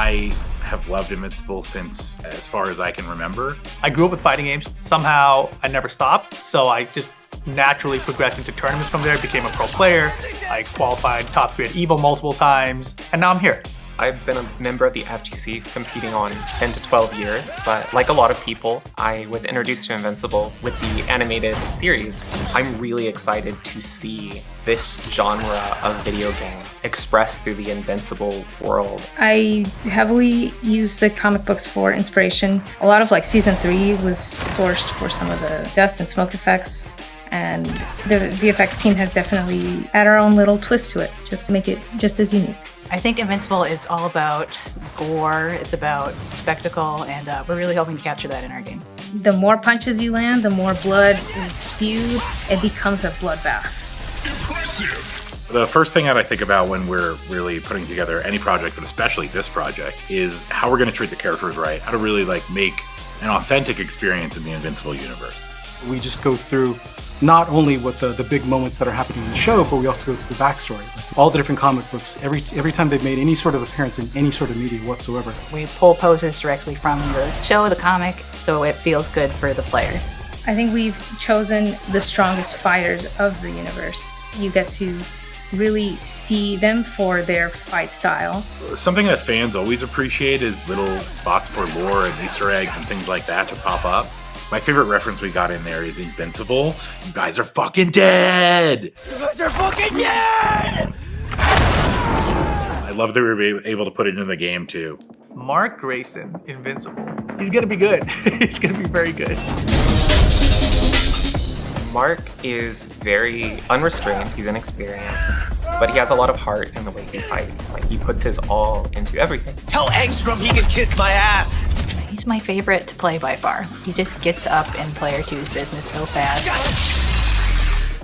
I have loved Invincible since as far as I can remember. I grew up with fighting games. Somehow I never stopped, so I just naturally progressed into tournaments from there, became a pro player. I qualified top 3 at EVO multiple times, and now I'm here. I've been a member of the FGC competing on 10 to 12 years, but like a lot of people, I was introduced to Invincible with the animated series. I'm really excited to see this genre of video game expressed through the Invincible world. I heavily use the comic books for inspiration. A lot of season 3 was sourced for some of the dust and smoke effects. And the VFX team has definitely added our own little twist to it, just to make it just as unique. I think Invincible is all about gore, it's about spectacle, and we're really hoping to capture that in our game. The more punches you land, the more blood is spewed. It becomes a bloodbath. The first thing that I think about when we're really putting together any project, but especially this project, is how we're going to treat the characters right, how to really make an authentic experience in the Invincible universe. We just go through not only what the big moments that are happening in the show, but we also go through the backstory. All the different comic books, every time they've made any sort of appearance in any sort of media whatsoever. We pull poses directly from the show, the comic, so it feels good for the player. I think we've chosen the strongest fighters of the universe. You get to really see them for their fight style. Something that fans always appreciate is little spots for lore and Easter eggs and things like that to pop up. My favorite reference we got in there is Invincible. You guys are fucking dead! You guys are fucking dead! I love that we were able to put it in the game too. Mark Grayson, Invincible. He's gonna be good. He's gonna be very good. Mark is very unrestrained, he's inexperienced, but he has a lot of heart in the way he fights. He puts his all into everything. Tell Angstrom he can kiss my ass! He's my favorite to play by far. He just gets up in player 2's business so fast.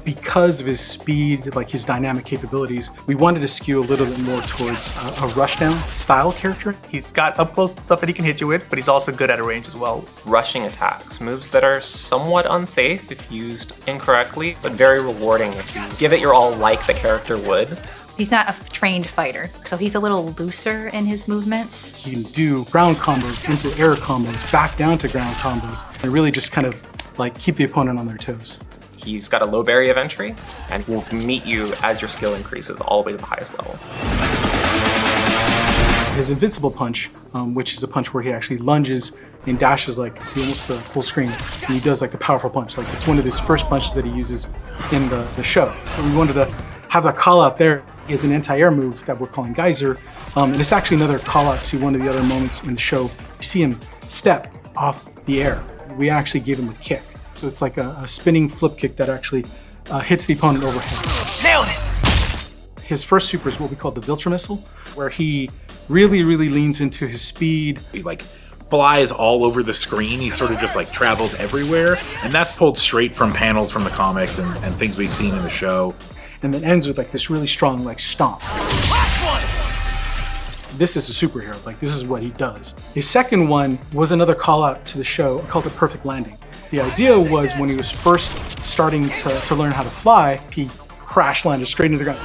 Because of his speed, his dynamic capabilities, we wanted to skew a little bit more towards a rushdown style character. He's got up close stuff that he can hit you with, but he's also good at a range as well. Rushing attacks, moves that are somewhat unsafe if used incorrectly, but very rewarding if you give it your all like the character would. He's not a trained fighter, so he's a little looser in his movements. He can do ground combos into air combos, back down to ground combos, and really just kind of keep the opponent on their toes. He's got a low barrier of entry, and will meet you as your skill increases all the way to the highest level. His Invincible punch, which is a punch where he actually lunges and dashes to almost the full screen, and he does a powerful punch. It's one of his first punches that he uses in the show. So we wanted to have that call out there. He has an anti-air move that we're calling Geyser, and it's actually another call out to one of the other moments in the show. You see him step off the air. We actually gave him a kick. So it's a spinning flip kick that actually hits the opponent overhead. Nailed it! His first super is what we call the Viltra missile, where he really, really leans into his speed. He flies all over the screen. He sort of just travels everywhere. And that's pulled straight from panels from the comics and things we've seen in the show. And then ends with this really strong stomp. This is a superhero, this is what he does. His second one was another call out to the show called the Perfect Landing. The idea was when he was first starting to learn how to fly, he crash landed straight into the ground.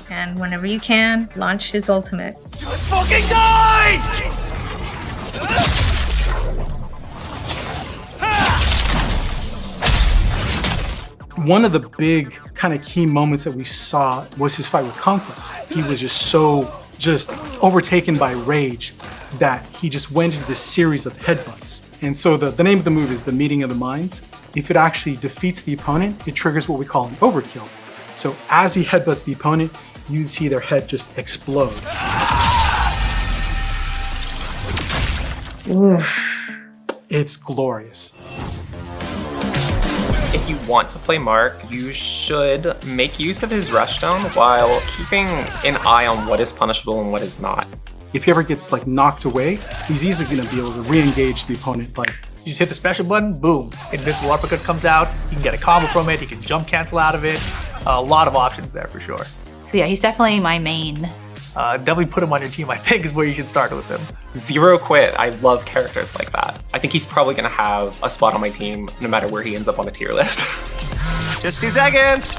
And whenever you can, launch his ultimate. Just fucking die! One of the big kind of key moments that we saw was his fight with Conquest. He was just overtaken by rage that he just went into this series of headbutts. And so the name of the move is the Meeting of the Minds. If it actually defeats the opponent, it triggers what we call an overkill. So as he headbutts the opponent, you see their head just explode. Oof. It's glorious. If you want to play Mark, you should make use of his rushdown while keeping an eye on what is punishable and what is not. If he ever gets knocked away, he's easily going to be able to re-engage the opponent. You just hit the special button, boom. Invincible uppercut comes out. You can get a combo from it. You can jump cancel out of it. A lot of options there for sure. So yeah, he's definitely my main. Definitely put him on your team, I think, is where you should start with him. Zero quit. I love characters like that. I think he's probably going to have a spot on my team no matter where he ends up on the tier list. Just 2 seconds!